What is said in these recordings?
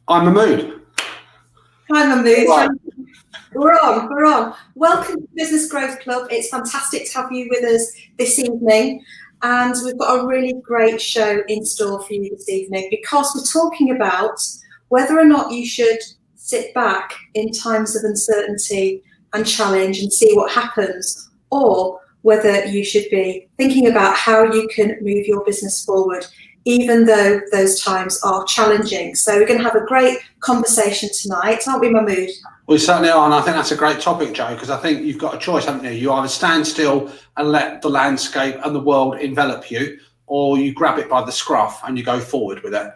I'm Mahmood. Hi, Mahmood. Right. We're on. Welcome to Business Growth Club. It's fantastic to have you with us this evening. And we've got a really great show in store for you this evening because we're talking about whether or not you should sit back in times of uncertainty and challenge and see what happens, or whether you should be thinking about how you can move your business forward, even though those times are challenging. So we're going to have a great conversation tonight, aren't we, Mahmood? We certainly are, and I think that's a great topic, Joe, because I think you've got a choice, haven't you? You either stand still and let the landscape and the world envelop you, or you grab it by the scruff and you go forward with it.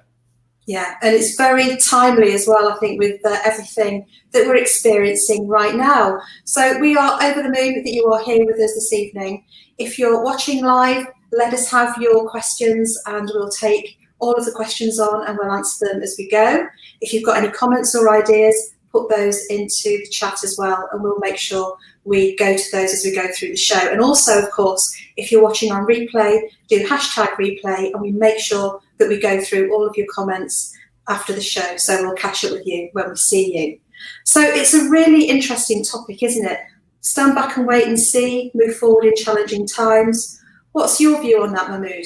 Yeah, and it's very timely as well, I think, with everything that we're experiencing right now. So we are over the moon that you are here with us this evening. If you're watching live, let us have your questions and we'll take all of the questions on and we'll answer them as we go. If you've got any comments or ideas, put those into the chat as well, and we'll make sure we go to those as we go through the show. And also, of course, if you're watching on replay, do #replay, and we make sure that we go through all of your comments after the show. So we'll catch up with you when we see you. So it's a really interesting topic, isn't it? Stand back and wait and see, move forward in challenging times. What's your view on that, Mahmood?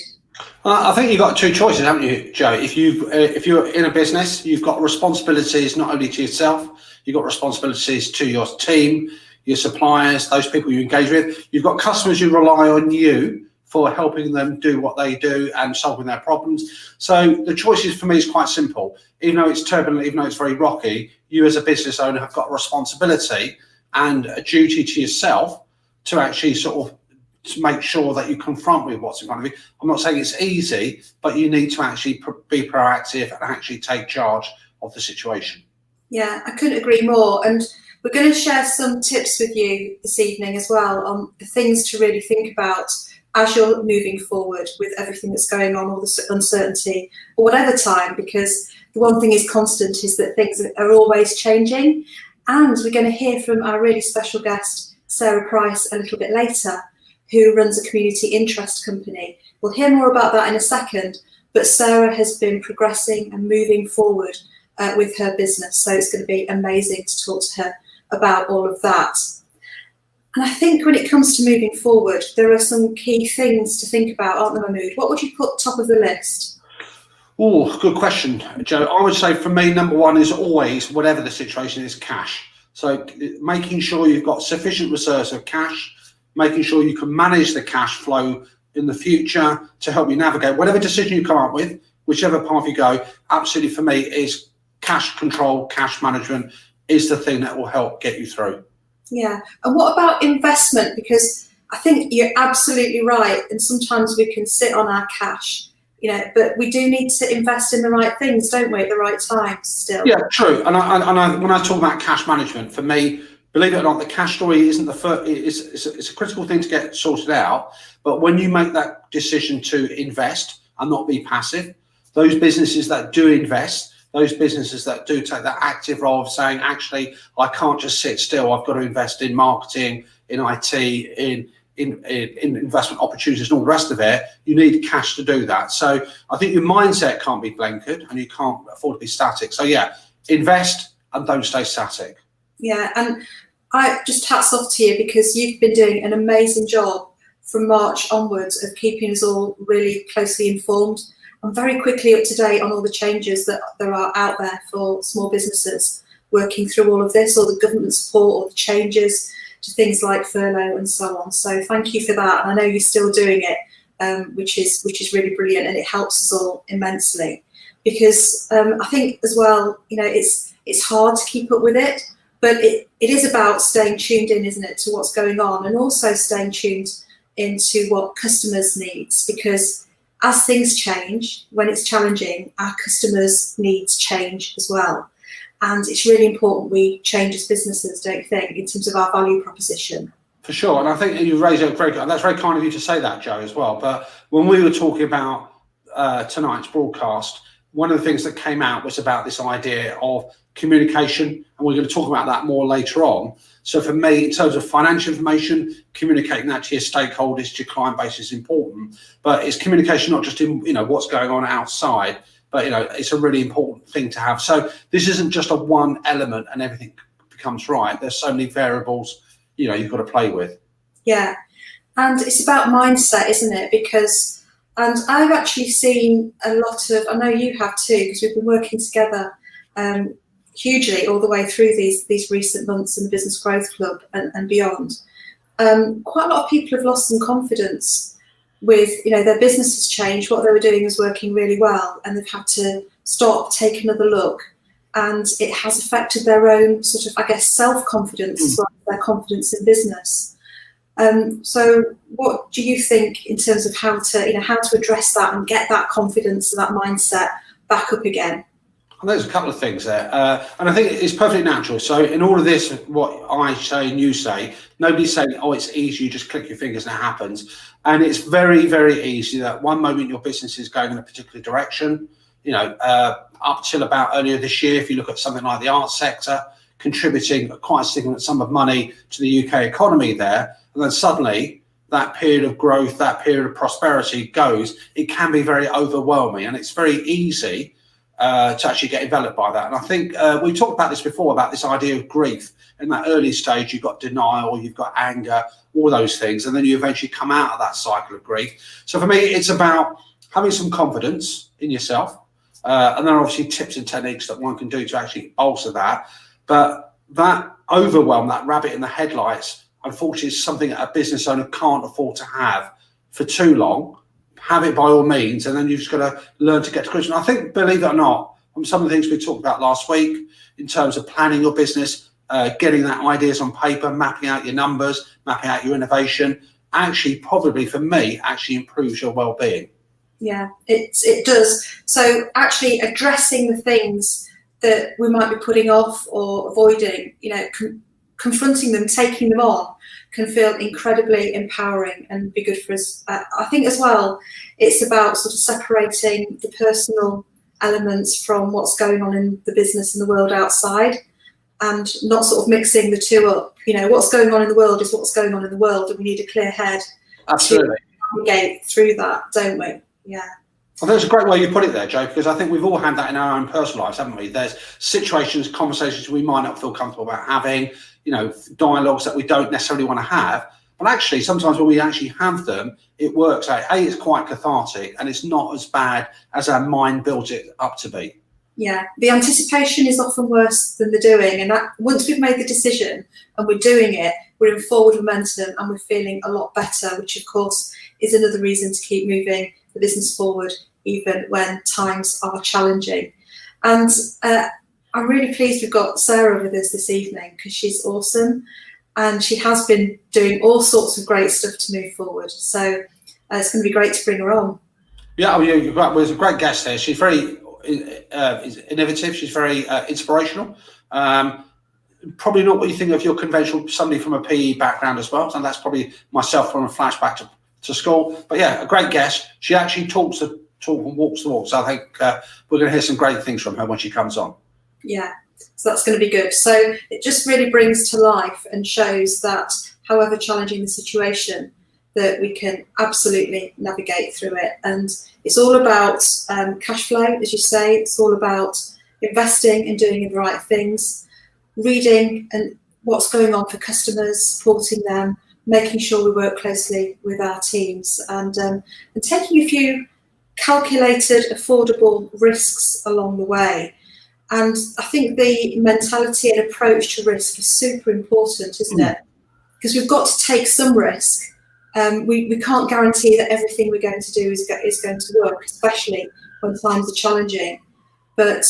I think you've got two choices, haven't you, Joe? If you're in a business, you've got responsibilities not only to yourself, you've got responsibilities to your team, your suppliers, those people you engage with. You've got customers who rely on you for helping them do what they do and solving their problems. So the choices for me is quite simple. Even though it's turbulent, even though it's very rocky, you as a business owner have got a responsibility and a duty to yourself to actually sort of to make sure that you confront with what's in front of you. I'm not saying it's easy, but you need to actually be proactive and actually take charge of the situation. Yeah, I couldn't agree more. And we're going to share some tips with you this evening as well on the things to really think about as you're moving forward with everything that's going on, all the uncertainty, or whatever time, because the one thing is constant is that things are always changing. And we're going to hear from our really special guest, Sarah Price, a little bit later, who runs a community interest company. We'll hear more about that in a second, but Sarah has been progressing and moving forward with her business. So it's going to be amazing to talk to her about all of that. And I think when it comes to moving forward, there are some key things to think about, aren't there, Mahmood? What would you put top of the list? Oh, good question, Joe. I would say for me, number one is always, whatever the situation is, cash. So making sure you've got sufficient reserves of cash, making sure you can manage the cash flow in the future to help you navigate whatever decision you come up with, whichever path you go. Absolutely, for me, is cash control, cash management is the thing that will help get you through. Yeah. And what about investment? Because I think you're absolutely right. And sometimes we can sit on our cash, but we do need to invest in the right things, don't we, at the right times still? Yeah, true. And when I talk about cash management, for me, believe it or not, the cash story isn't the first. It's a critical thing to get sorted out. But when you make that decision to invest and not be passive, those businesses that do invest, those businesses that do take that active role of saying, actually, I can't just sit still. I've got to invest in marketing, in IT, in investment opportunities and all the rest of it. You need cash to do that. So I think your mindset can't be blankered and you can't afford to be static. So yeah, invest and don't stay static. Yeah, and I just hats off to you because you've been doing an amazing job from March onwards of keeping us all really closely informed and very quickly up to date on all the changes that there are out there for small businesses working through all of this, or the government support, or the changes to things like furlough and so on. So thank you for that. And I know you're still doing it, which is really brilliant, and it helps us all immensely. Because I think as well, it's hard to keep up with it, but it is about staying tuned in, isn't it, to what's going on, and also staying tuned into what customers' needs, because as things change, when it's challenging, our customers' needs change as well. And it's really important we change as businesses, don't you think, in terms of our value proposition? For sure. And I think you raised it that's very kind of you to say that, Joe, as well. But when we were talking about tonight's broadcast, one of the things that came out was about this idea of communication, and we're going to talk about that more later on. So for me, in terms of financial information, communicating that to your stakeholders, to your client base is important, but it's communication not just in what's going on outside, but it's a really important thing to have. So this isn't just a one element and everything becomes right. There's so many variables, you've got to play with. Yeah. And it's about mindset, isn't it? Because, and I've actually seen a lot of, I know you have too, because we've been working together hugely all the way through these recent months in the Business Growth Club and beyond. Quite a lot of people have lost some confidence with, their business has changed, what they were doing was working really well, and they've had to stop, take another look, and it has affected their own sort of, I guess, self-confidence as well as their confidence in business. So what do you think in terms of how to address that and get that confidence and that mindset back up again? And there's a couple of things there, and I think it's perfectly natural. So in all of this, what I say and you say, nobody's saying, oh, it's easy, you just click your fingers and it happens. And it's very, very easy that one moment your business is going in a particular direction, up till about earlier this year, if you look at something like the arts sector, contributing quite a significant sum of money to the UK economy there, and then suddenly that period of growth, that period of prosperity goes, it can be very overwhelming, and it's very easy to actually get enveloped by that. And I think we talked about this before, about this idea of grief. In that early stage, you've got denial, you've got anger, all those things, and then you eventually come out of that cycle of grief. So for me, it's about having some confidence in yourself, and there are obviously tips and techniques that one can do to actually bolster that. But that overwhelm, that rabbit in the headlights, unfortunately, is something that a business owner can't afford to have for too long. Have it by all means, and then you've just got to learn to get to grips. And I think, believe it or not, from some of the things we talked about last week, in terms of planning your business, getting that ideas on paper, mapping out your numbers, mapping out your innovation, actually probably for me actually improves your well-being. Yeah, it does. So actually addressing the things that we might be putting off or avoiding, confronting them, taking them on, can feel incredibly empowering and be good for us. I think as well, it's about sort of separating the personal elements from what's going on in the business and the world outside, and not sort of mixing the two up. What's going on in the world is what's going on in the world, and we need a clear head. Absolutely. To navigate through that, don't we? Yeah. I think it's a great way you put it there, Joe, because I think we've all had that in our own personal lives, haven't we? There's situations, conversations we might not feel comfortable about having, dialogues that we don't necessarily want to have. But actually, sometimes when we actually have them, it works out. It's quite cathartic, and it's not as bad as our mind builds it up to be. Yeah, the anticipation is often worse than the doing, and that once we've made the decision and we're doing it, we're in forward momentum and we're feeling a lot better, which of course is another reason to keep moving the business forward, even when times are challenging. And I'm really pleased we've got Sarah with us this evening, because she's awesome, and she has been doing all sorts of great stuff to move forward. So it's going to be great to bring her on. Yeah, was a great guest there. She's very innovative. She's very inspirational. Probably not what you think of your conventional, somebody from a PE background as well. And that's probably myself from a flashback to school. But yeah, a great guest. She actually talks the talk and walks the walk. So I think we're going to hear some great things from her when she comes on. Yeah, so that's going to be good. So it just really brings to life and shows that however challenging the situation, that we can absolutely navigate through it. And it's all about cash flow, as you say. It's all about investing and doing the right things, reading and what's going on for customers, supporting them, making sure we work closely with our teams, and taking a few calculated, affordable risks along the way. And I think the mentality and approach to risk is super important, isn't it? Because we've got to take some risk. We can't guarantee that everything we're going to do is going to work, especially when times are challenging. But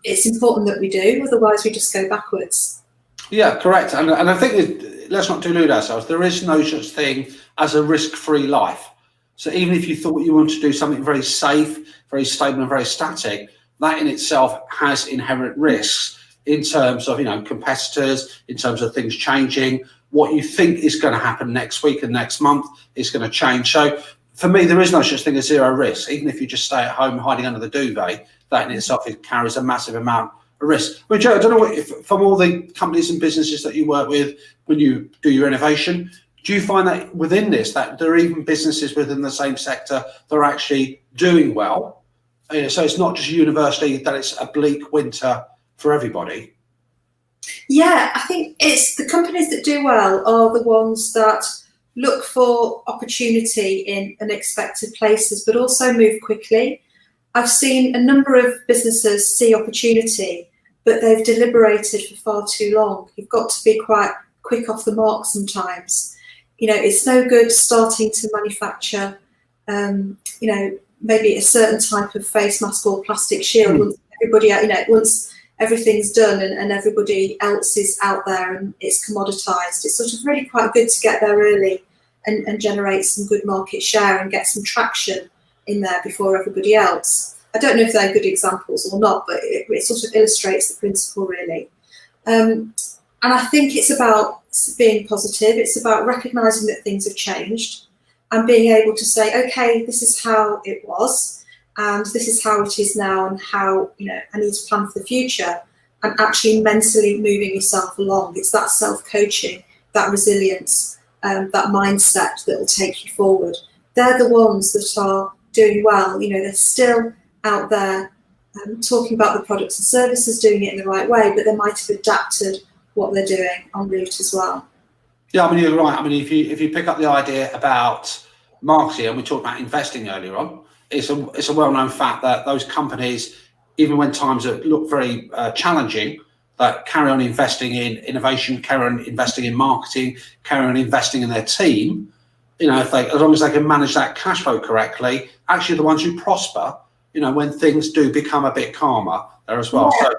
it's important that we do, otherwise we just go backwards. Yeah, correct. And I think let's not delude ourselves. There is no such thing as a risk-free life. So even if you thought you wanted to do something very safe, very stable and very static, that in itself has inherent risks in terms of, competitors, in terms of things changing. What you think is going to happen next week and next month is going to change. So for me, there is no such thing as zero risk. Even if you just stay at home hiding under the duvet, that in itself it carries a massive amount of risk. Well, Joe, I don't know if from all the companies and businesses that you work with when you do your innovation, do you find that within this, that there are even businesses within the same sector that are actually doing well, So it's not just universally that it's a bleak winter for everybody. Yeah, I think it's the companies that do well are the ones that look for opportunity in unexpected places, but also move quickly. I've seen a number of businesses see opportunity, but they've deliberated for far too long. You've got to be quite quick off the mark sometimes. It's no good starting to manufacture, maybe a certain type of face mask or plastic shield once everybody, once everything's done and everybody else is out there and it's commoditized. It's sort of really quite good to get there early and generate some good market share and get some traction in there before everybody else. I don't know if they're good examples or not, but it sort of illustrates the principle really. And I think it's about being positive. It's about recognizing that things have changed and being able to say, okay, this is how it was and this is how it is now and how, I need to plan for the future, and actually mentally moving yourself along. It's that self-coaching, that resilience, that mindset that will take you forward. They're the ones that are doing well. They're still out there talking about the products and services, doing it in the right way, but they might have adapted what they're doing en route as well. Yeah, I mean, you're right. I mean, if you pick up the idea about marketing, and we talked about investing earlier on, it's a well-known fact that those companies, even when times look very challenging, that carry on investing in innovation, carry on investing in marketing, carry on investing in their team. As long as they can manage that cash flow correctly, actually the ones who prosper, when things do become a bit calmer there as well. Yeah, so,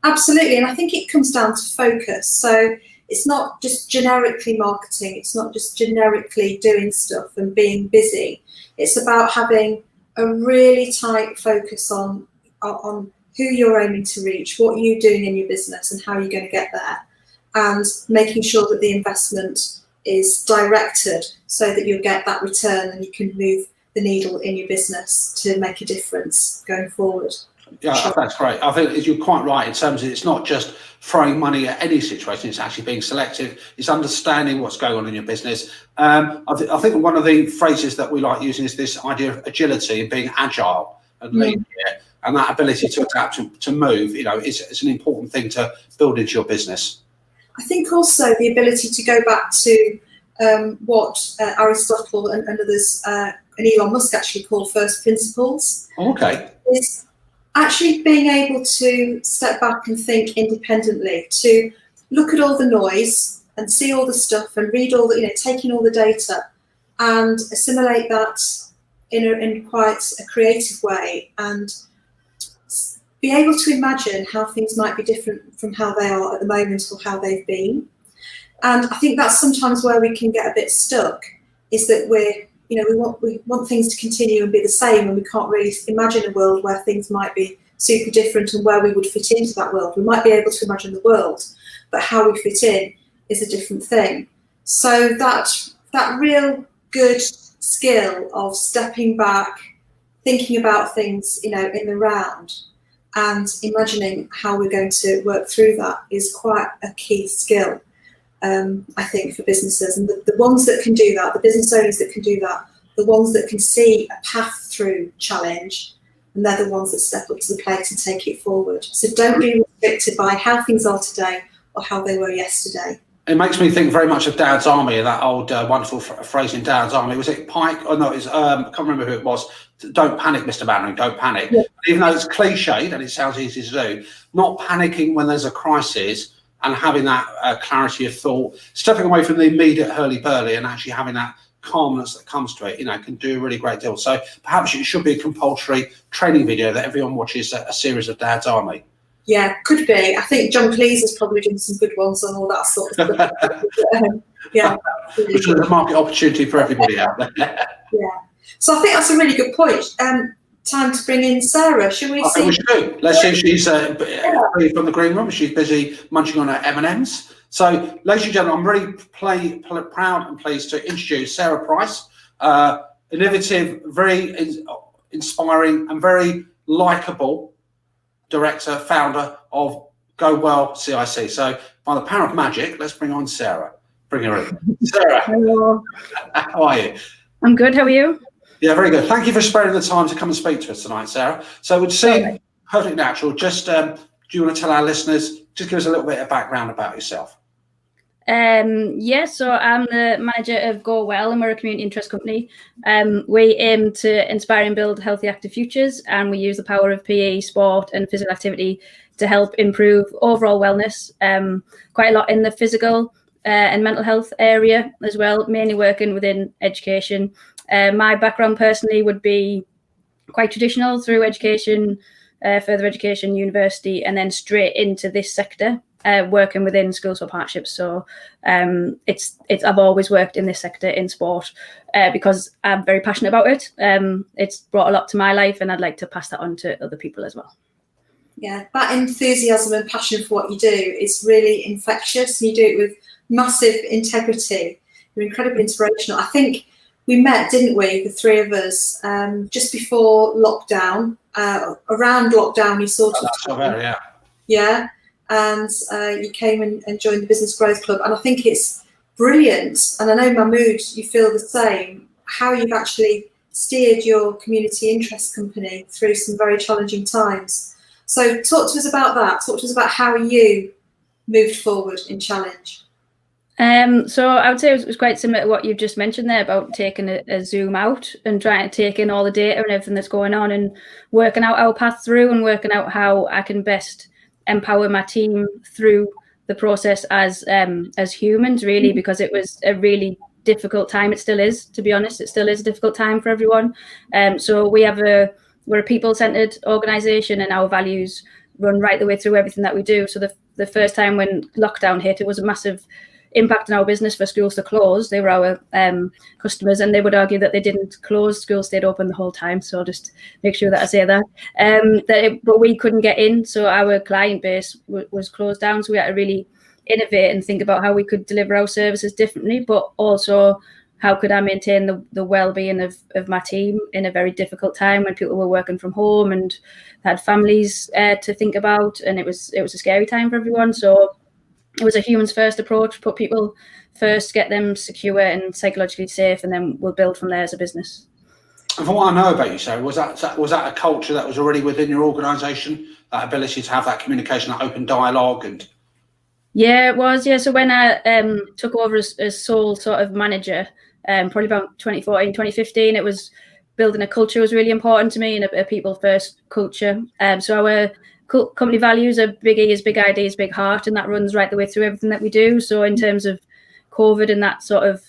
absolutely, and I think it comes down to focus. So it's not just generically marketing. It's not just generically doing stuff and being busy. It's about having a really tight focus on who you're aiming to reach, what you're doing in your business and how you're going to get there, and making sure that the investment is directed so that you'll get that return and you can move the needle in your business to make a difference going forward. Yeah, that's great. I think you're quite right in terms of it's not just throwing money at any situation, it's actually being selective, it's understanding what's going on in your business. I think one of the phrases that we like using is this idea of agility and being agile and lean here, and that ability to adapt, to move, it's an important thing to build into your business. I think also the ability to go back to what Aristotle and others and Elon Musk actually call first principles. Okay. Is actually being able to step back and think independently, to look at all the noise and see all the stuff and read all the, taking all the data and assimilate that in quite a creative way, and be able to imagine how things might be different from how they are at the moment or how they've been. And I think that's sometimes where we can get a bit stuck, is that we want things to continue and be the same, and we can't really imagine a world where things might be super different and where we would fit into that world. We might be able to imagine the world, but how we fit in is a different thing. So that real good skill of stepping back, thinking about things, in the round, and imagining how we're going to work through that is quite a key skill. I think for businesses, and the ones that can do that, the business owners that can do that, the ones that can see a path through challenge, and they're the ones that step up to the plate and take it forward. So don't be restricted by how things are today or how they were yesterday. It makes me think very much of Dad's Army, that old wonderful phrase in Dad's Army. Was it Pike? Oh no, I can't remember who it was. Don't panic, Mr. Mannering, don't panic. Yeah. Even though it's cliched and it sounds easy to do, not panicking when there's a crisis and having that clarity of thought, stepping away from the immediate hurly-burly and actually having that calmness that comes to it, can do a really great deal. So perhaps it should be a compulsory training video that everyone watches a series of Dad's Army. Yeah, could be. I think John Cleese has probably done some good ones on all that sort of stuff. Yeah. Really Which is a market opportunity for everybody out there. Yeah. So I think that's a really good point. Time to bring in Sarah. Should we see? We should do. Let's see if she's free from the green room. She's busy munching on her M&Ms. So, ladies and gentlemen, I'm really proud and pleased to introduce Sarah Price, innovative, very inspiring and very likeable director, founder of Go Well CIC. So, by the power of magic, let's bring on Sarah. Bring her in. Sarah. Hello. How are you? I'm good. How are you? Yeah, very good. Thank you for sparing the time to come and speak to us tonight, Sarah. So it would seem perfectly natural. Just do you want to tell our listeners, just give us a little bit of background about yourself? So I'm the manager of Go Well, and we're a community interest company. We aim to inspire and build healthy, active futures, and we use the power of PE, sport, and physical activity to help improve overall wellness. Quite a lot in the physical and mental health area as well, mainly working within education. My background personally would be quite traditional through education, further education, university, and then straight into this sector. Working within schools for partnerships, so I've always worked in this sector in sport because I'm very passionate about it. It's brought a lot to my life, and I'd like to pass that on to other people as well. Yeah, that enthusiasm and passion for what you do is really infectious. You do it with massive integrity. You're incredibly inspirational. I think we met, didn't we, the three of us, just before lockdown. Around lockdown, you sort of. Yeah. And you came and joined the Business Growth Club, and I think it's brilliant. And I know, Mahmood, you feel the same. How you've actually steered your community interest company through some very challenging times. So talk to us about that. Talk to us about how you moved forward in challenge. So I would say it was quite similar to what you've just mentioned there about taking a zoom out and trying to take in all the data and everything that's going on, and working out our path through, and working out how I can best empower my team through the process as humans, really, because it was a really difficult time. It still is, to be honest. It still is a difficult time for everyone. So we're a people-centered organisation, and our values run right the way through everything that we do. So the first time when lockdown hit, it was a massive impact on our business for schools to close. They were our customers, and they would argue that they didn't close. Schools stayed open the whole time. So just make sure that I say that. But we couldn't get in, so our client base was closed down. So we had to really innovate and think about how we could deliver our services differently, but also how could I maintain the well-being of my team in a very difficult time when people were working from home and had families to think about, and it was a scary time for everyone. So it was a humans first approach, put people first, get them secure and psychologically safe, and then we'll build from there as a business. And from what I know about you, Sarah, was that a culture that was already within your organisation, that ability to have that communication, that open dialogue? And yeah, it was. Yeah, so when I took over as sole sort of manager, probably about 2014, 2015, it was building a culture was really important to me, and a people first culture. So our company values are big E is big ideas, big heart, and that runs right the way through everything that we do. So in terms of COVID and that sort of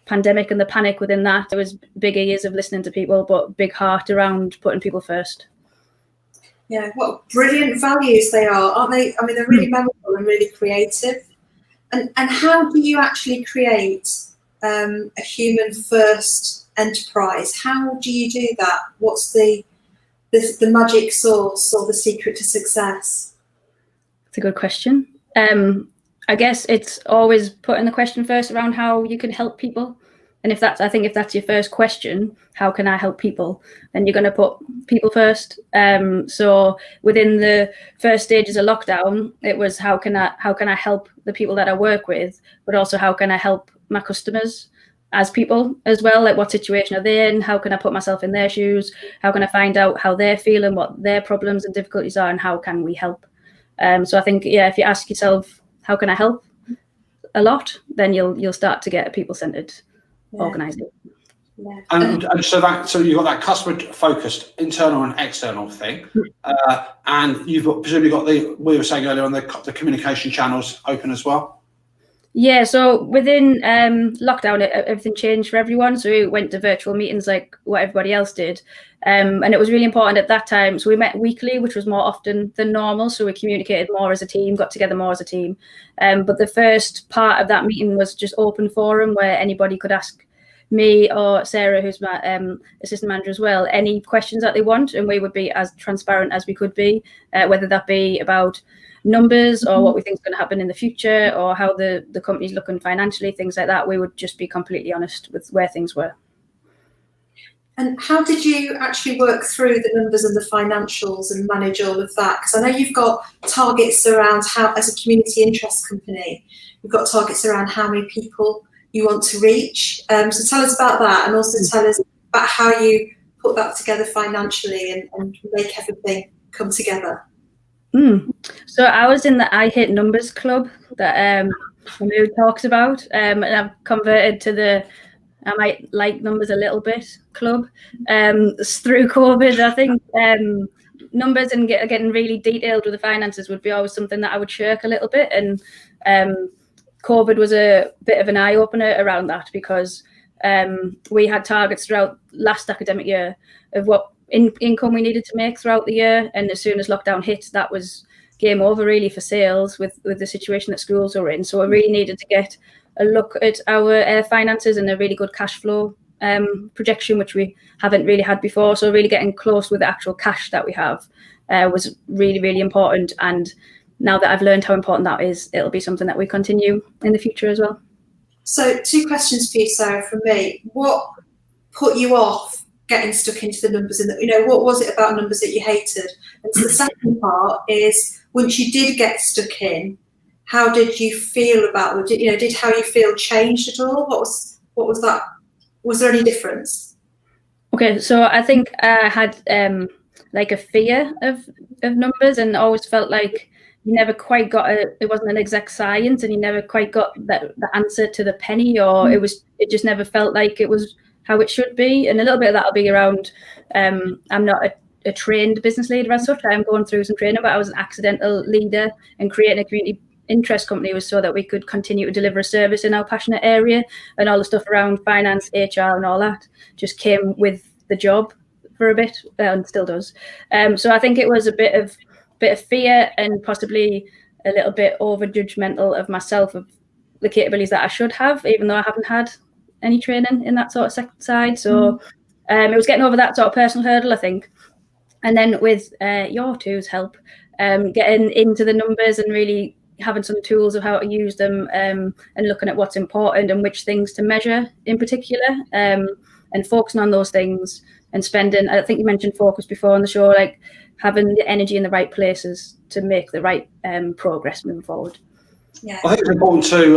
pandemic and the panic within that, there was big ears of listening to people, but big heart around putting people first. Yeah, what brilliant values they are, aren't they? I mean, they're really memorable and really creative. And how do you actually create a human first enterprise? How do you do that? What's the magic sauce or the secret to success? It's a good question. I guess it's always putting the question first around how you can help people. And if that's your first question, how can I help people? Then you're going to put people first. So within the first stages of lockdown, it was how can I help the people that I work with, but also how can I help my customers as people as well? Like, what situation are they in? How can I put myself in their shoes? How can I find out how they're feeling, what their problems and difficulties are, and how can we help? So I think, yeah, if you ask yourself, how can I help a lot, then you'll start to get a people-centered organisation. Yeah. And so you've got that customer focused internal and external thing, and you've presumably got we were saying earlier on the communication channels open as well. Yeah, so within lockdown, everything changed for everyone. So we went to virtual meetings like what everybody else did. And it was really important at that time. So we met weekly, which was more often than normal. So we communicated more as a team, got together more as a team. But the first part of that meeting was just open forum where anybody could ask me or Sarah, who's my assistant manager as well, any questions that they want. And we would be as transparent as we could be, whether that be about numbers or what we think is going to happen in the future or how the company's looking financially, things like that. We would just be completely honest with where things were. And how did you actually work through the numbers and the financials and manage all of that? Because I know you've got targets around how, as a community interest company, you've got targets around how many people you want to reach. So tell us about that, and also tell us about how you put that together financially and make everything come together. So I was in the I Hate Numbers club that Mahmood talks about, and I've converted to the I might like numbers a little bit club. Through COVID, I think numbers and getting really detailed with the finances would be always something that I would shirk a little bit. And COVID was a bit of an eye opener around that, because we had targets throughout last academic year of what income we needed to make throughout the year. And as soon as lockdown hit, that was game over really for sales with the situation that schools were in. So I really needed to get a look at our finances and a really good cash flow projection, which we haven't really had before. So really getting close with the actual cash that we have was really, really important. And now that I've learned how important that is, it'll be something that we continue in the future as well. So 2 questions for you, Sarah, from me. What put you off getting stuck into the numbers? And what was it about numbers that you hated? And so the second part is, once you did get stuck in, how did you feel about it? Did how you feel changed at all? What was that? Was there any difference? Okay, so I think I had like a fear of numbers, and always felt like you never quite got it wasn't an exact science, and you never quite got the answer to the penny, or it just never felt like it was how it should be. And a little bit of that'll be around I'm not a trained business leader as such. I'm going through some training, but I was an accidental leader, and creating a community interest company was so that we could continue to deliver a service in our passionate area, and all the stuff around finance, HR and all that just came with the job for a bit, and still does. So I think it was a bit of fear, and possibly a little bit over judgmental of myself, of the capabilities that I should have, even though I haven't had any training in that sort of side. So it was getting over that sort of personal hurdle, I think. And then with your two's help, getting into the numbers and really having some tools of how to use them, and looking at what's important and which things to measure in particular, and focusing on those things, and spending, I think you mentioned focus before on the show, like having the energy in the right places to make the right progress moving forward. Yeah. I think it's important to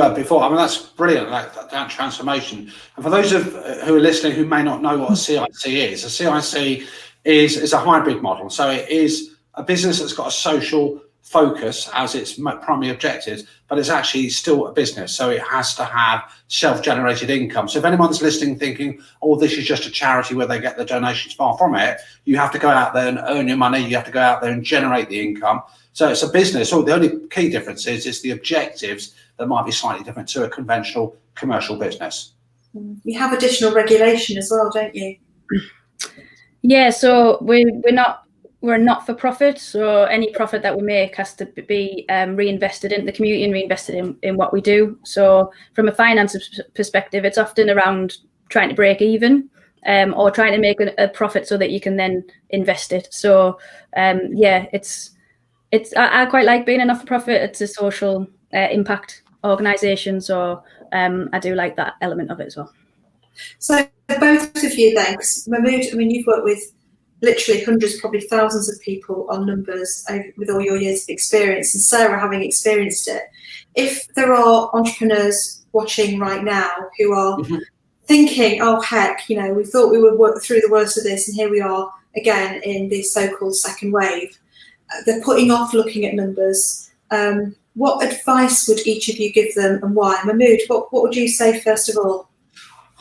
that's brilliant, that transformation. And for those who are listening who may not know what a CIC is, a CIC is a hybrid model. So it is a business that's got a social focus as its primary objective, but it's actually still a business, so it has to have self-generated income. So if anyone's listening thinking, oh, this is just a charity where they get the donations, far from it. You have to go out there and earn your money, you have to go out there and generate the income. So it's a business. So the only key difference is the objectives that might be slightly different to a conventional commercial business. You have additional regulation as well, don't you? Yeah, so we're not for profit, so any profit that we make has to be reinvested into the community and reinvested in what we do. So from a finance perspective, it's often around trying to break even, or trying to make a profit so that you can then invest it. So I quite like being a not-for-profit. It's a social impact organisation, so I do like that element of it as well. So both of you then, because Mahmood, you've worked with literally hundreds, probably thousands of people on numbers with all your years of experience, and Sarah, having experienced it, if there are entrepreneurs watching right now who are thinking, oh heck, we thought we would work through the worst of this, and here we are again in the so-called second wave, they're putting off looking at numbers, what advice would each of you give them, and why? Mahmood, what would you say first of all?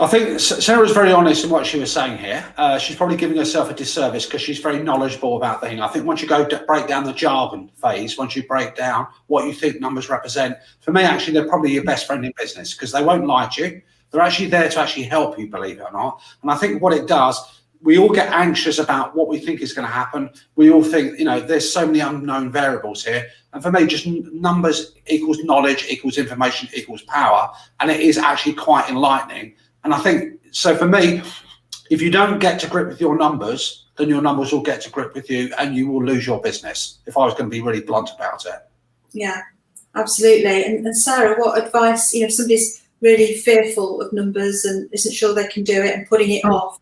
I think Sarah's very honest in what she was saying here. She's probably giving herself a disservice because she's very knowledgeable about the thing. I think once you go break down the jargon phase, once you break down what you think numbers represent, for me, actually, they're probably your best friend in business, because they won't lie to you. They're actually there to actually help you, believe it or not. And I think what it does, we all get anxious about what we think is going to happen. We all think, there's so many unknown variables here. And for me, just numbers equals knowledge, equals information, equals power. And it is actually quite enlightening. And I think, so for me, if you don't get to grip with your numbers, then your numbers will get to grip with you, and you will lose your business, if I was going to be really blunt about it. Yeah, absolutely. And Sarah, what advice, if somebody's really fearful of numbers and isn't sure they can do it and putting it off,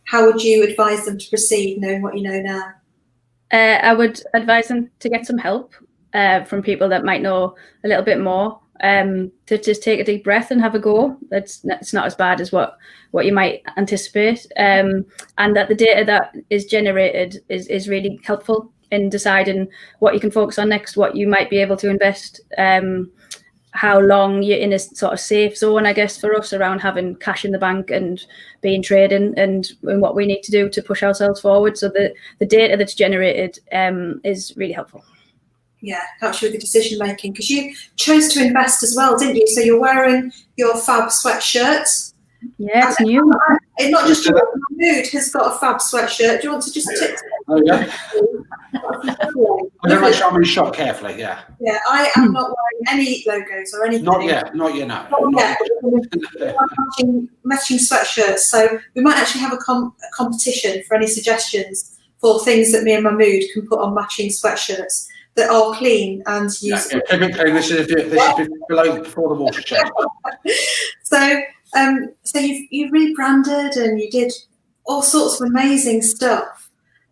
how would you advise them to proceed, knowing what you know now? I would advise them to get some help from people that might know a little bit more. to just take a deep breath and have a go. It's not as bad as what you might anticipate, and that the data that is generated is really helpful in deciding what you can focus on next, what you might be able to invest, how long you're in a sort of safe zone, I guess, for us around having cash in the bank and being trading and what we need to do to push ourselves forward. So the data that's generated is really helpful. Yeah, helps you with the decision making, because you chose to invest as well, didn't you? So you're wearing your Fab sweatshirt. Yeah, it's new. It's not just your mood has got a Fab sweatshirt. Do you want to just tip? Oh yeah. I'm going to make sure I'm in shot carefully. Yeah. Yeah, I am not wearing any logos or anything. Not yet. No. Not yet. Matching sweatshirts. So we might actually have a competition for any suggestions for things that me and Mahmood can put on matching sweatshirts that are clean and use. Yeah, keep it clean. This is below before the water change. So you rebranded and you did all sorts of amazing stuff,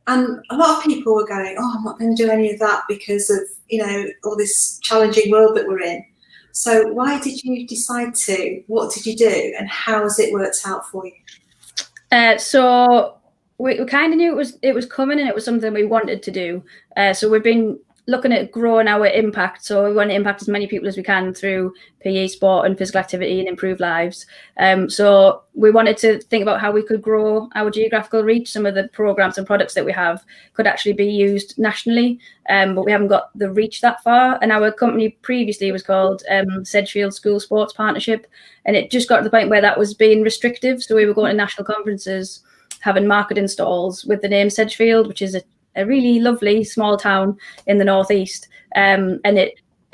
and a lot of people were going, "Oh, I'm not going to do any of that because of all this challenging world that we're in." So why did you decide to? What did you do, and how has it worked out for you? So we kind of knew it was coming, and it was something we wanted to do. So we've been looking at growing our impact. So we want to impact as many people as we can through PE, sport and physical activity and improve lives. So we wanted to think about how we could grow our geographical reach. Some of the programs and products that we have could actually be used nationally, but we haven't got the reach that far. And our company previously was called Sedgefield School Sports Partnership. And it just got to the point where that was being restrictive. So we were going to national conferences, having marketing stalls with the name Sedgefield, which is a really lovely small town in the northeast, and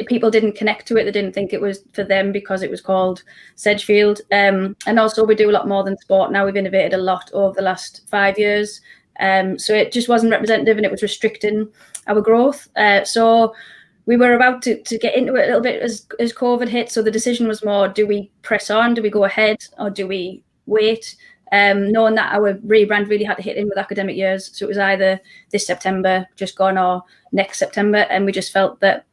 people didn't connect to it. They didn't think it was for them because it was called Sedgefield. And also we do a lot more than sport now. We've innovated a lot over the last 5 years, so it just wasn't representative and it was restricting our growth. So we were about to get into it a little bit as COVID hit. So the decision was more, do we press on, do we go ahead, or do we wait? Knowing that our rebrand really had to hit in with academic years. So it was either this September just gone or next September. And we just felt that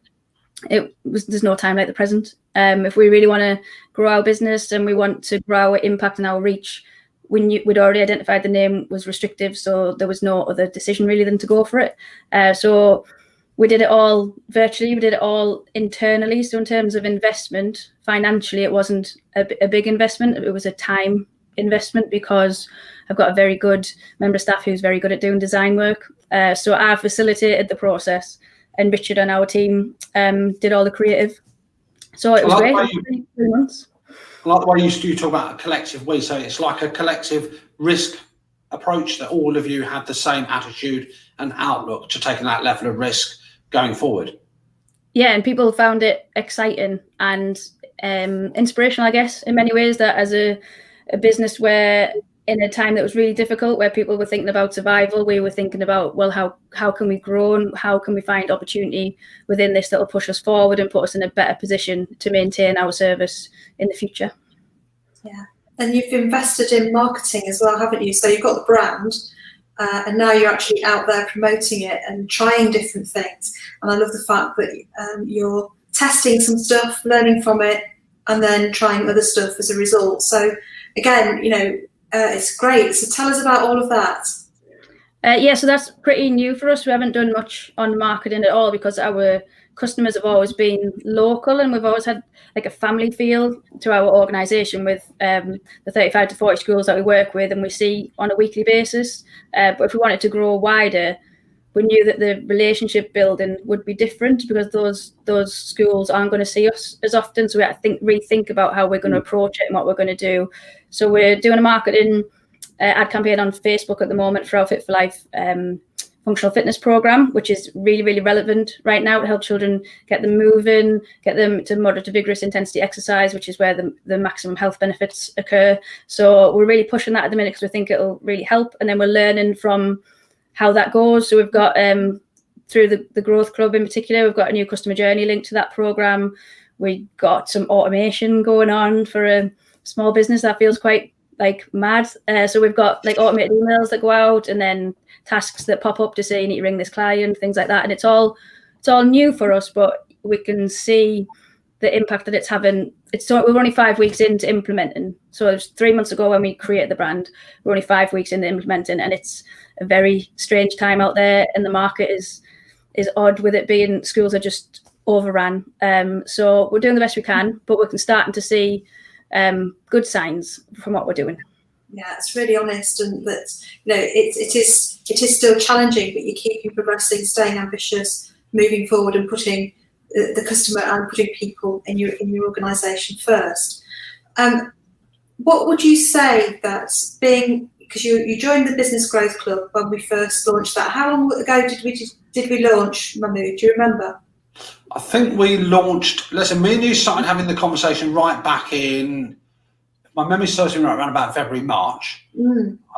there's no time like the present. If we really want to grow our business and we want to grow our impact and our reach, we'd already identified the name was restrictive. So there was no other decision really than to go for it. So we did it all virtually. We did it all internally. So in terms of investment, financially, it wasn't a big investment. It was a time investment because I've got a very good member of staff who's very good at doing design work. So I facilitated the process, and Richard and our team did all the creative. So it was great. 3 months. I like the way you talk about a collective we. So it's like a collective risk approach that all of you had the same attitude and outlook to taking that level of risk going forward. Yeah, and people found it exciting and inspirational, I guess, in many ways, that as a business where in a time that was really difficult, where people were thinking about survival, we were thinking about, well, how can we grow and how can we find opportunity within this that will push us forward and put us in a better position to maintain our service in the future. Yeah, and you've invested in marketing as well, haven't you? So you've got the brand, and now you're actually out there promoting it and trying different things. And I love the fact that you're testing some stuff, learning from it, and then trying other stuff as a result. So again, it's great. So tell us about all of that. Yeah, so that's pretty new for us. We haven't done much on marketing at all because our customers have always been local, and we've always had like a family feel to our organisation with the 35 to 40 schools that we work with and we see on a weekly basis. But if we wanted to grow wider, we knew that the relationship building would be different because those schools aren't going to see us as often. So we had to rethink about how we're going to approach it and what we're going to do. So we're doing a marketing ad campaign on Facebook at the moment for our Fit for Life functional fitness program, which is really, really relevant right now to help children get them moving, get them to moderate to vigorous intensity exercise, which is where the maximum health benefits occur. So we're really pushing that at the minute because we think it'll really help. And then we're learning from how that goes. So we've got through the Growth Club in particular, we've got a new customer journey linked to that program. We got some automation going on for a small business that feels quite like mad. So we've got like automated emails that go out and then tasks that pop up to say you need to ring this client, things like that. And it's all new for us, but we can see the impact that it's having. We're only 5 weeks into implementing. So it was 3 months ago when we created the brand. We're only 5 weeks into implementing, and it's a very strange time out there, and the market is odd with it being schools are just overrun. So we're doing the best we can, but we're starting to see good signs from what we're doing. Yeah, it's really honest, and that it is still challenging, but you're keeping progressing, staying ambitious, moving forward, and putting the customer and putting people in your organisation first. What would you say that because you joined the Business Growth Club when we first launched that? How long ago did we launch, Mahmood? Do you remember? I think we launched. Listen, me and you started having the conversation right back in. My memory serves me right around about February, March.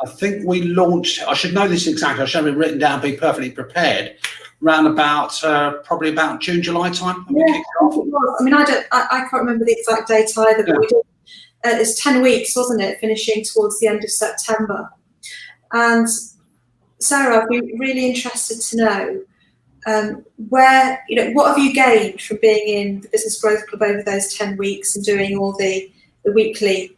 I think we launched. I should know this exactly. I should have it written down, be perfectly prepared. Round about probably about June, July time. Yeah, I mean, I can't remember the exact date either, but we did. It's 10 weeks, wasn't it? Finishing towards the end of September. And Sarah, I'd be really interested to know what have you gained from being in the Business Growth Club over those 10 weeks and doing all the weekly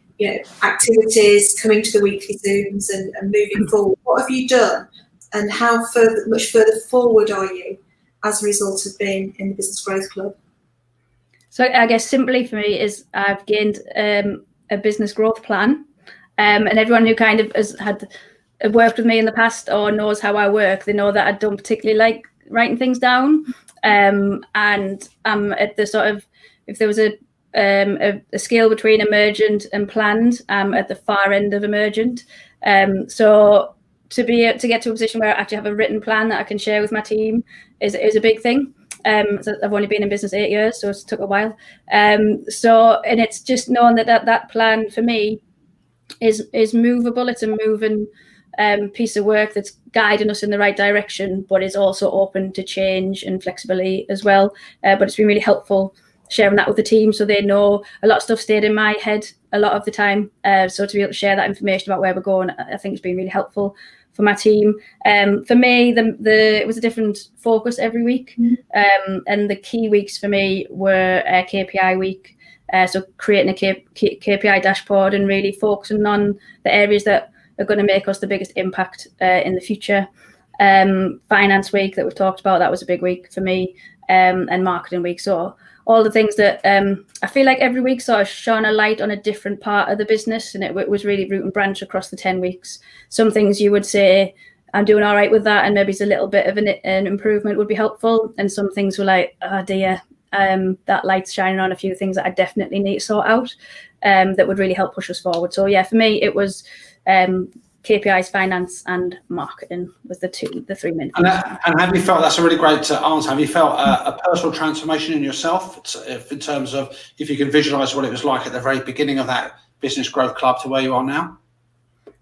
activities, coming to the weekly Zooms and moving forward. What have you done, and how much further forward are you as a result of being in the Business Growth Club? So I guess simply for me is I've gained a business growth plan, and everyone who kind of has worked with me in the past or knows how I work, they know that I don't particularly like writing things down, and I'm at the sort of, if there was a scale between emergent and planned, at the far end of emergent. So to get to a position where I actually have a written plan that I can share with my team is a big thing. So I've only been in business 8 years, so it took a while. And it's just knowing that plan for me is movable. It's a moving piece of work that's guiding us in the right direction, but is also open to change and flexibility as well. But it's been really helpful sharing that with the team, so they know. A lot of stuff stayed in my head a lot of the time, so to be able to share that information about where we're going, I think it's been really helpful for my team. For me, it was a different focus every week, and the key weeks for me were KPI week, so creating a KPI dashboard and really focusing on the areas that are going to make us the biggest impact in the future. Finance week that we've talked about, that was a big week for me, and marketing week. So all the things that I feel like every week sort of shone a light on a different part of the business, and it was really root and branch across the 10 weeks. Some things you would say, I'm doing all right with that, and maybe it's a little bit of an improvement would be helpful. And some things were like, oh dear, that light's shining on a few things that I definitely need to sort out, that would really help push us forward. So yeah, for me, it was KPIs, finance, and marketing was the three main things. And have you felt, that's a really great answer, have you felt a personal transformation in yourself in terms of, if you can visualize what it was like at the very beginning of that Business Growth Club to where you are now?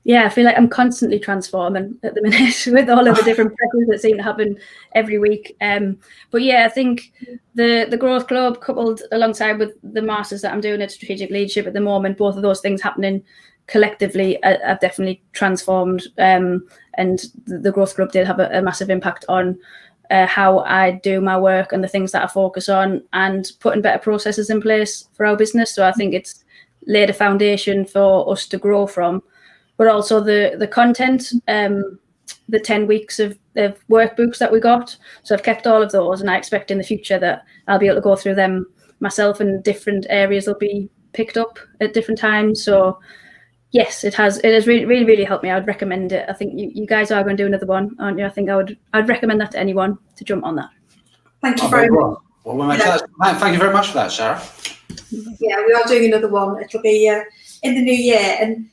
Yeah, I feel like I'm constantly transforming at the minute with all of the different pressures that seem to happen every week. But yeah, I think the Growth Club, coupled alongside with the masters that I'm doing at Strategic Leadership at the moment, both of those things happening collectively have definitely transformed, and the Growth Club did have a massive impact on how I do my work and the things that I focus on, and putting better processes in place for our business. So I think it's laid a foundation for us to grow from. But also the content, the 10 weeks of workbooks that we got. So I've kept all of those, and I expect in the future that I'll be able to go through them myself, and different areas will be picked up at different times. So yes, it has really, really, really helped me. I would recommend it. I think you guys are going to do another one, aren't you? I think I'd recommend that to anyone to jump on that. Thank you very much. Well, thank you very much for that, Sarah. Yeah, we are doing another one. It'll be in the new year, and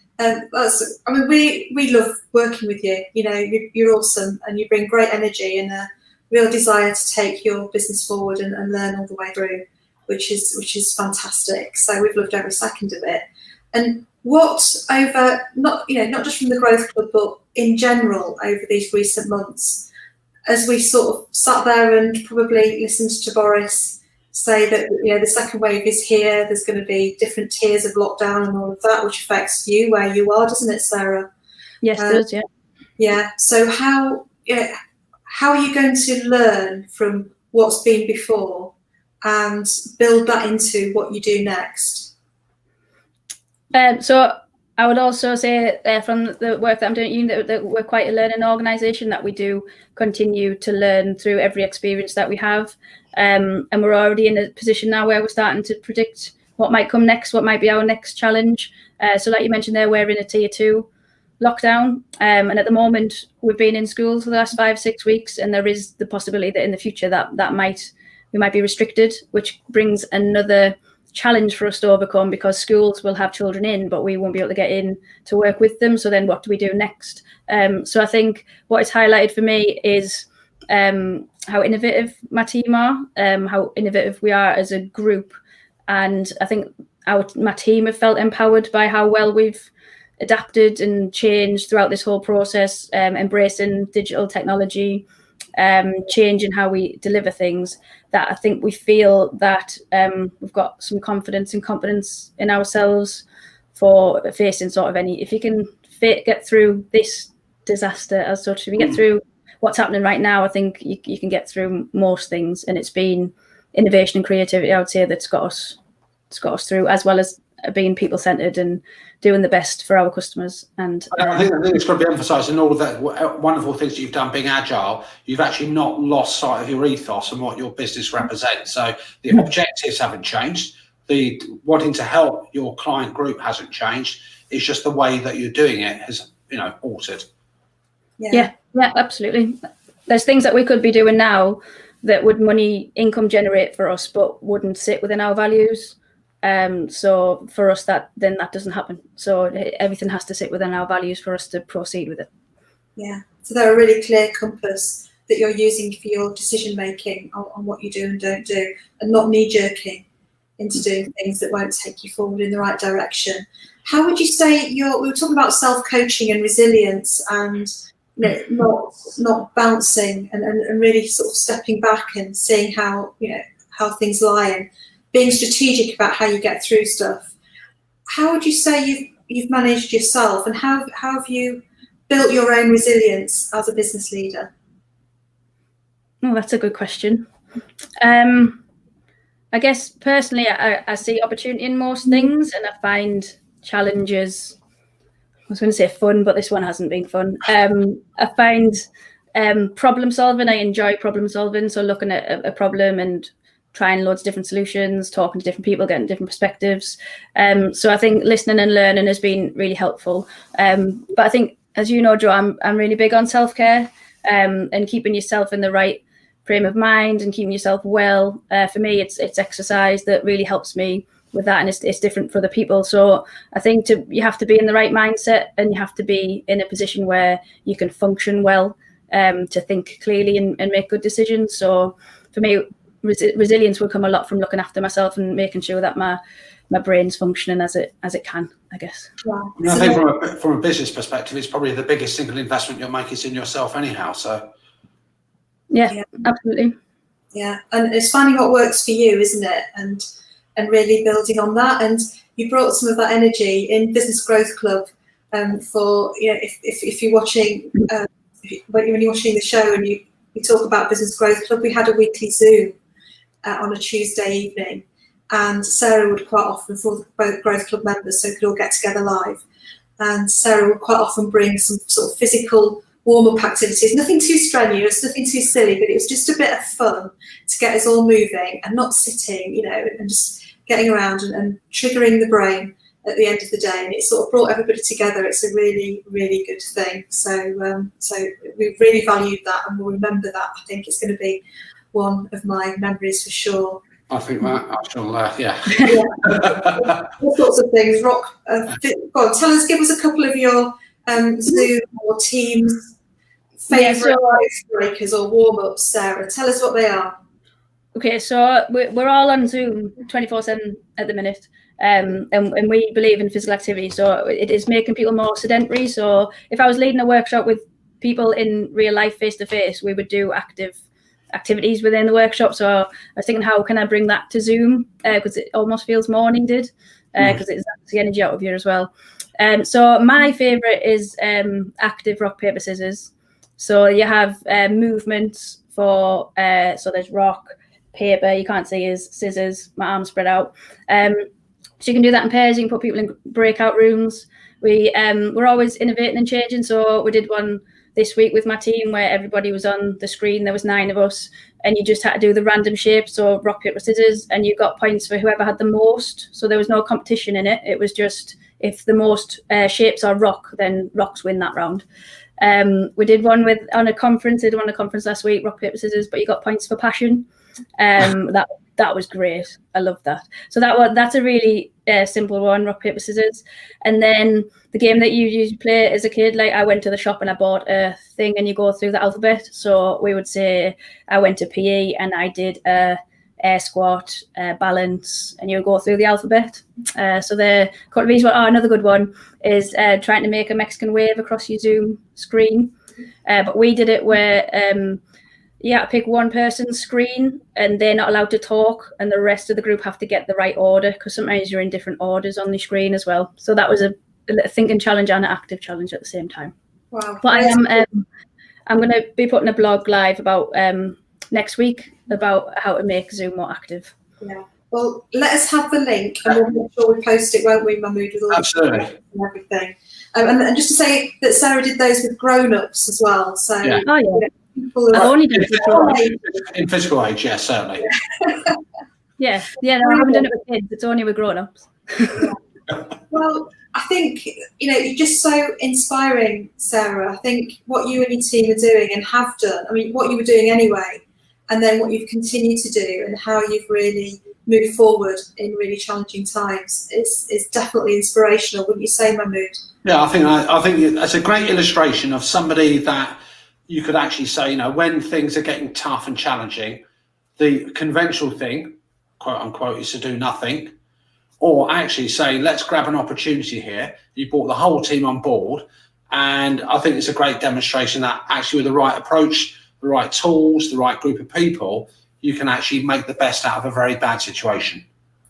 we love working with you. You know, you're awesome, and you bring great energy and a real desire to take your business forward and learn all the way through, which is fantastic. So we've loved every second of it. And what over, not just from the Growth Club, but in general over these recent months, as we sort of sat there and probably listened to Boris say that the second wave is here, there's going to be different tiers of lockdown and all of that, which affects you where you are, doesn't it, Sarah? Yes, it does. Yeah. Yeah. So how are you going to learn from what's been before and build that into what you do next? So I would also say from the work that I'm doing at uni that we're quite a learning organisation, that we do continue to learn through every experience that we have. And we're already in a position now where we're starting to predict what might come next, what might be our next challenge. So like you mentioned there, we're in a tier 2 lockdown. And at the moment, we've been in schools for the last 5-6 weeks, and there is the possibility that in the future we might be restricted, which brings another challenge for us to overcome, because schools will have children in, but we won't be able to get in to work with them. So then what do we do next? So I think what is highlighted for me is how innovative my team are, how innovative we are as a group. And I think my team have felt empowered by how well we've adapted and changed throughout this whole process, embracing digital technology, changing how we deliver things, that I think we feel that we've got some confidence and competence in ourselves for facing sort of any, if you can get through this disaster as such, if you get through what's happening right now, I think you can get through most things. And it's been innovation and creativity, I would say, that's got us through, as well as being people-centered and doing the best for our customers. And I think it's got to be emphasised in all of that wonderful things that you've done being agile. You've actually not lost sight of your ethos and what your business represents. So the objectives haven't changed. The wanting to help your client group hasn't changed. It's just the way that you're doing it has, altered. Yeah, absolutely. There's things that we could be doing now that would income generate for us, but wouldn't sit within our values. So for us, that doesn't happen. So everything has to sit within our values for us to proceed with it. Yeah. So they're a really clear compass that you're using for your decision making on what you do and don't do, and not knee jerking into doing things that won't take you forward in the right direction. How would you say we were talking about self-coaching and resilience, and not bouncing and really sort of stepping back and seeing how things lie, and being strategic about how you get through stuff. How would you say you've managed yourself, and how have you built your own resilience as a business leader? Oh, that's a good question. I guess personally, I see opportunity in most things, and I find challenges, I was going to say fun, but this one hasn't been fun. I find problem solving, I enjoy problem solving. So looking at a problem and trying loads of different solutions, talking to different people, getting different perspectives. So I think listening and learning has been really helpful. But I think, as you know, Joe, I'm really big on self-care and keeping yourself in the right frame of mind and keeping yourself well. For me, it's exercise that really helps me with that, and it's different for the people. So I think you have to be in the right mindset, and you have to be in a position where you can function well, to think clearly and make good decisions. So for me, resilience will come a lot from looking after myself and making sure that my brain's functioning as it can, I guess. Wow. I think from a business perspective, it's probably the biggest single investment you'll make is in yourself anyhow. So yeah, absolutely. Yeah, and it's finding what works for you, isn't it? And really building on that. And you brought some of that energy in Business Growth Club for, if you're watching, when you're watching the show and you talk about Business Growth Club, we had a weekly Zoom on a Tuesday evening, and Sarah would quite often, for both Growth Club members, so we could all get together live, and Sarah would quite often bring some sort of physical warm-up activities, nothing too strenuous, nothing too silly, but it was just a bit of fun to get us all moving and not sitting, and just getting around and triggering the brain at the end of the day. And it sort of brought everybody together. It's a really, really good thing. So we really valued that, and we'll remember that. I think it's going to be one of my memories for sure. I think that I shall, yeah. All sorts of things. Rock, go on, give us a couple of your Zoom or Teams favourite icebreakers or warm-ups, Sarah. Tell us what they are. Okay, so we're all on Zoom 24/7 at the minute, and we believe in physical activity. So it is making people more sedentary. So if I was leading a workshop with people in real life, face-to-face, we would do active activities within the workshop. So I was thinking, how can I bring that to Zoom? Because it almost feels more needed, because it zaps the energy out of you as well. So my favourite is active rock, paper, scissors. So you have movements for, so there's rock, paper. You can't see his scissors. My arms spread out. So you can do that in pairs. You can put people in breakout rooms. We're always innovating and changing. So we did one this week with my team where everybody was on the screen. There was 9 of us, and you just had to do the random shapes, so rock, paper, scissors, and you got points for whoever had the most. So there was no competition in it. It was just if the most shapes are rock, then rocks win that round. We did one on a conference. I did one on a conference last week, rock, paper, scissors, but you got points for passion. That was great. I love that. So that's a really simple one, rock, paper, scissors. And then the game that you usually play as a kid, like I went to the shop and I bought a thing and you go through the alphabet. So we would say I went to PE and I did air squat, balance, and you would go through the alphabet. So the these one, another good one is trying to make a Mexican wave across your Zoom screen. But we did it where you have to pick one person's screen and they're not allowed to talk, and the rest of the group have to get the right order, because sometimes you're in different orders on the screen as well. So that was a thinking challenge and an active challenge at the same time. Wow. But I'm going to be putting a blog live about next week about how to make Zoom more active. Yeah. Well, let us have the link and we'll make sure we post it, won't we, Mahmood, with all Absolutely. the and everything. And just to say that Sarah did those with grown-ups as well. So Yeah. Oh, yeah. you know, people I've are only done it with In physical age, yes, certainly. Yeah, no, I haven't done it with kids. It's only with grown-ups. Well, I think, you're just so inspiring, Sarah. I think what you and your team are doing and have done, I mean, what you were doing anyway, and then what you've continued to do and how you've really moved forward in really challenging times is definitely inspirational, wouldn't you say, Mahmood? Yeah, I think that's a great illustration of somebody that you could actually say, when things are getting tough and challenging, the conventional thing, quote unquote, is to do nothing, or actually say, let's grab an opportunity here. You brought the whole team on board, and I think it's a great demonstration that actually with the right approach, the right tools, the right group of people, you can actually make the best out of a very bad situation.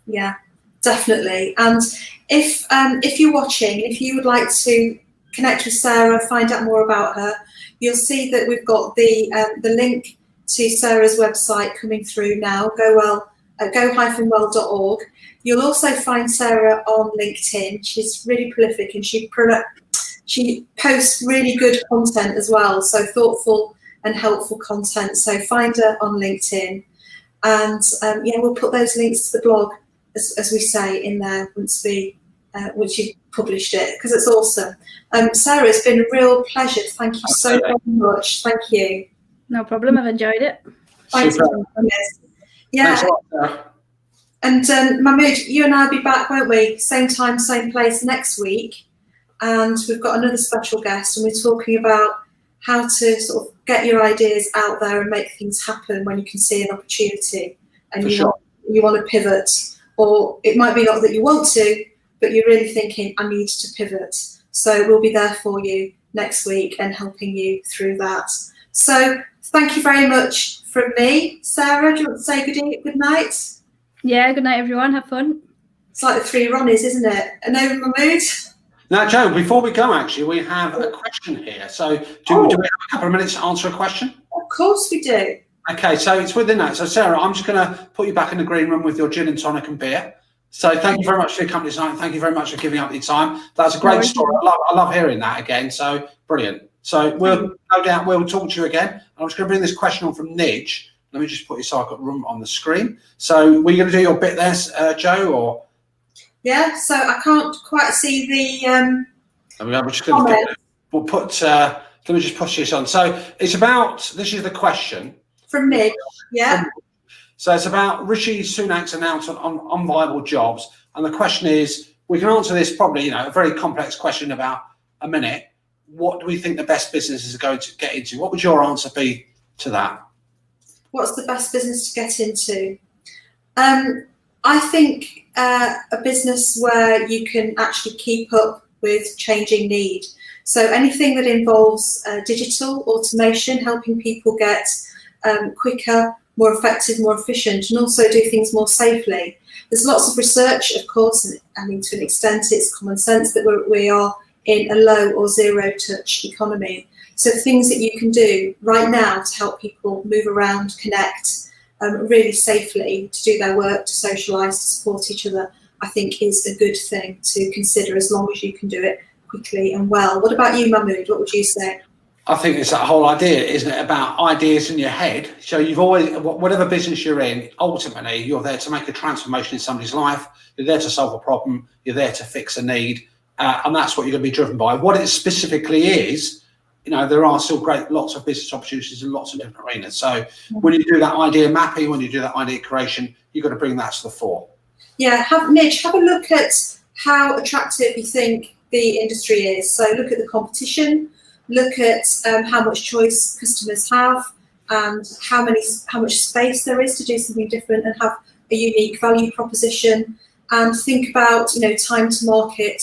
Yeah, definitely. And if you're watching, if you would like to connect with Sarah, find out more about her, you'll see that we've got the link to Sarah's website coming through now, go-well.org. You'll also find Sarah on LinkedIn. She's really prolific and she posts really good content as well, so thoughtful and helpful content. So find her on LinkedIn, and we'll put those links to the blog, as we say, in there once you've published it, because it's awesome. Sarah, it's been a real pleasure. Thank you so very much. Thank you. No problem. I've enjoyed it. Thanks. Yeah. Thanks a lot, Sarah. And Mahmood, you and I will be back, won't we? Same time, same place next week. And we've got another special guest, and we're talking about how to sort of get your ideas out there and make things happen when you can see an opportunity and you want to pivot. Or it might be not that you want to, but you're really thinking, I need to pivot. So we'll be there for you next week and helping you through that. So thank you very much from me. Sarah, do you want to say good night? Yeah, good night, everyone. Have fun. It's like the 3 Ronnies, isn't it? And over Mahmood. Now, Joe, before we go, actually, we have a question here. So do we have a couple of minutes to answer a question? Of course we do. Okay, so it's within that. So, Sarah, I'm just going to put you back in the green room with your gin and tonic and beer. So thank you very much for your company tonight. Thank you very much for giving up your time. That's a great story. I love hearing that again. So brilliant. So we'll no doubt we'll talk to you again. I'm just going to bring this question on from Nidge. Let me just put you so I've got room on the screen. So were you going to do your bit there, Joe, or? Yeah, so I can't quite see the There we go. We're just going to we'll put, let me just push this on. So it's about, this is the question. from Nidge, yeah. So it's about Rishi Sunak's announcement on unviable jobs. And the question is, we can answer this probably, a very complex question in about a minute. What do we think the best businesses are going to get into? What would your answer be to that? What's the best business to get into? I think a business where you can actually keep up with changing need. So anything that involves digital automation, helping people get quicker, more effective, more efficient, and also do things more safely. There's lots of research, of course, and I mean, to an extent, it's common sense that we are in a low or zero touch economy. So things that you can do right now to help people move around, connect, really safely to do their work, to socialise, to support each other, I think is a good thing to consider, as long as you can do it quickly and well. What about you, Mahmood? What would you say? I think it's that whole idea, isn't it, about ideas in your head. So you've always, whatever business you're in, ultimately you're there to make a transformation in somebody's life. You're there to solve a problem. You're there to fix a need, and that's what you're going to be driven by. What it specifically is, you know, there are still lots of business opportunities in lots of different arenas. So when you do that idea mapping, when you do that idea creation, you've got to bring that to the fore. Yeah, Nitch, have a look at how attractive you think the industry is. So look at the competition, look at how much choice customers have, and how much space there is to do something different and have a unique value proposition. And think about, you know, time to market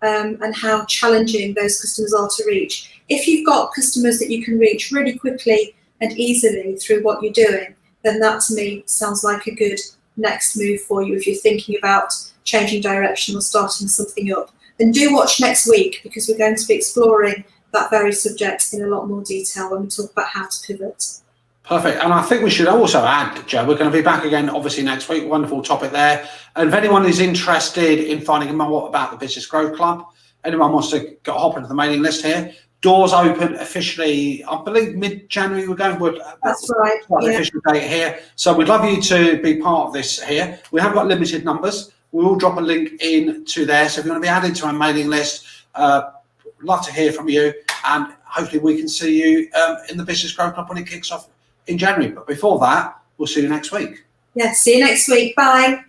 and how challenging those customers are to reach. If you've got customers that you can reach really quickly and easily through what you're doing, then that to me sounds like a good next move for you if you're thinking about changing direction or starting something up. Then do watch next week, because we're going to be exploring that very subject in a lot more detail when we talk about how to pivot. Perfect. And I think we should also add, Jo, we're going to be back again obviously next week. Wonderful topic there. And if anyone is interested in finding more about the Business Growth Club, anyone wants to hop into the mailing list here, doors open officially, I believe mid-January we're going. That's right. The official date here. So we'd love you to be part of this here. We have got limited numbers. We will drop a link in to there. So if you want to be added to our mailing list, love to hear from you. And hopefully we can see you in the Business Growth Club when it kicks off in January. But before that, we'll see you next week. Yeah, see you next week. Bye.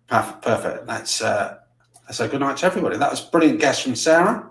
Perfect. Let's say good night to everybody. That was a brilliant guest from Sarah.